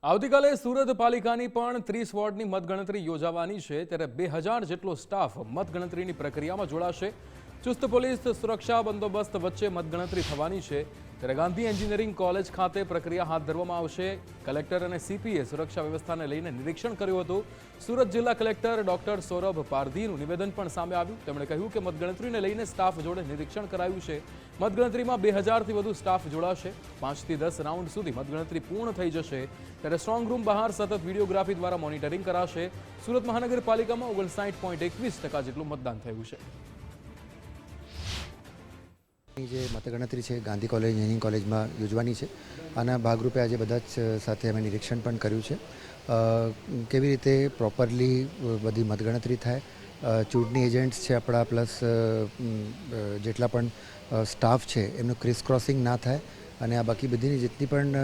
આવતીકાલે સુરત પાલિકાની પણ 30 વોર્ડની મતગણતરી યોજાવાની છે ત્યારે 2000 જેટલો સ્ટાફ મતગણતરીની પ્રક્રિયામાં જોડાશે। ચુસ્ત પોલીસ સુરક્ષા બંદોબસ્ત વચ્ચે મતગણતરી થવાની છે ત્યારે ગાંધી એન્જિનિયરિંગ કોલેજ ખાતે પ્રક્રિયા હાથ ધરવામાં આવશે। કલેક્ટર અને સીપીએ સુરક્ષા વ્યવસ્થાને લઈને નિરીક્ષણ કર્યું હતું। સુરત જિલ્લા કલેક્ટર ડોક્ટર સૌરભ પારધીનું નિવેદન પણ સામે આવ્યું। તેમણે કહ્યું કે મતગણતરીને લઈને સ્ટાફ જોડે નિરીક્ષણ કરાયું છે। મતગણતરીમાં 2000થી વધુ સ્ટાફ જોડાશે। 5 થી 10 રાઉન્ડ સુધી મતગણતરી પૂર્ણ થઈ જશે ત્યારે સ્ટ્રોંગ રૂમ બહાર સતત વિડીયોગ્રાફી દ્વારા મોનિટરિંગ કરાશે। સુરત મહાનગરપાલિકામાં 59.21% જેટલું મતદાન થયું છે। જે મતગણતરી છે ગાંધી કોલેજ એન્જિનિયરિંગ કોલેજમાં યોજવાની છે। આના ભાગરૂપે આજે બધા જ સાથે અમે નિરીક્ષણ પણ કર્યું છે કેવી રીતે પ્રોપરલી બધી મતગણતરી થાય। ચૂંટણી એજન્ટ્સ છે આપણા પ્લસ જેટલા પણ સ્ટાફ છે એમનું ક્રિસ ક્રોસિંગ ના થાય અને આ બાકી બધીની જેટલી પણ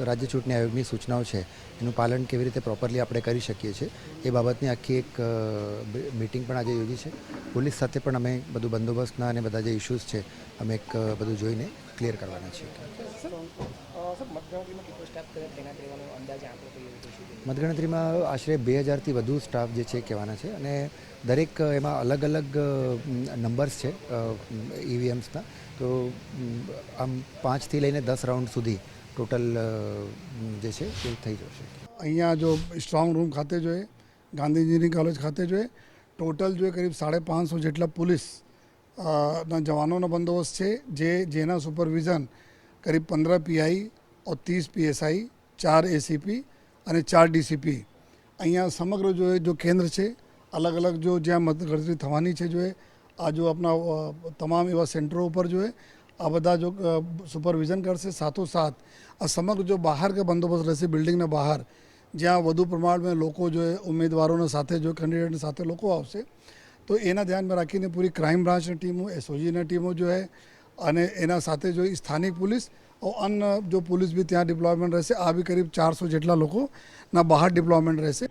રાજ્ય ચૂંટણી આયોગની સૂચનાઓ છે એનું પાલન કેવી રીતે પ્રોપરલી આપણે કરી શકીએ છીએ એ બાબતની આખી એક મીટિંગ પણ આજે યોજી છે। પોલીસ સાથે પણ અમે બધું બંદોબસ્તના અને બધા જે ઇશ્યુઝ છે અમે એક બધું જોઈને ક્લિયર કરવાના છીએ। મતગણતરીમાં આશરે 2000થી વધુ સ્ટાફ જે છે કહેવાના છે અને દરેક એમાં અલગ અલગ નંબર્સ છે ઈવીએમ્સના। તો આમ 5 થી લઈને 10 રાઉન્ડ સુધી ટોટલ જે છે એ થઈ જશે। અહીંયા જો સ્ટ્રોંગ રૂમ ખાતે જો ગાંધી એન્જિનિયરિંગ કોલેજ ખાતે જો ટોટલ જો કરીબ 550 જેટલા પોલીસ ના જવાનોનો બંદોબસ્ત છે જેના સુપરવિઝન કરીબ 15 પીઆઈ और 30 પીએસઆઈ 4 એસીપી અને 4 ડીસીપી અહીંયા સમગ્ર જો કેન્દ્ર છે અલગ અલગ જ્યાં મતગણતરી થવાની છે આ જો આપણા તમામ એવા સેન્ટરો ઉપર આ બધા જો સુપરવિઝન કરશે। સાથોસાથ આ સમગ્ર જો બહાર કે બંદોબસ્ત રહેશે બિલ્ડિંગના બહાર જ્યાં વધુ પ્રમાણમાં લોકો ઉમેદવારોના સાથે કેન્ડિડેટની સાથે લોકો આવશે તો એના ધ્યાનમાં રાખીને પૂરી ક્રાઇમ બ્રાન્ચની ટીમો એસઓજીના ટીમો અને એના સાથે સ્થાનિક પોલીસ અન્ય જો પોલીસ બી ત્યાં ડિપ્લોયમેન્ટ રહેશે। આ બી કરીબ 400 જેટલા લોકોના બહાર ડિપ્લોયમેન્ટ રહેશે।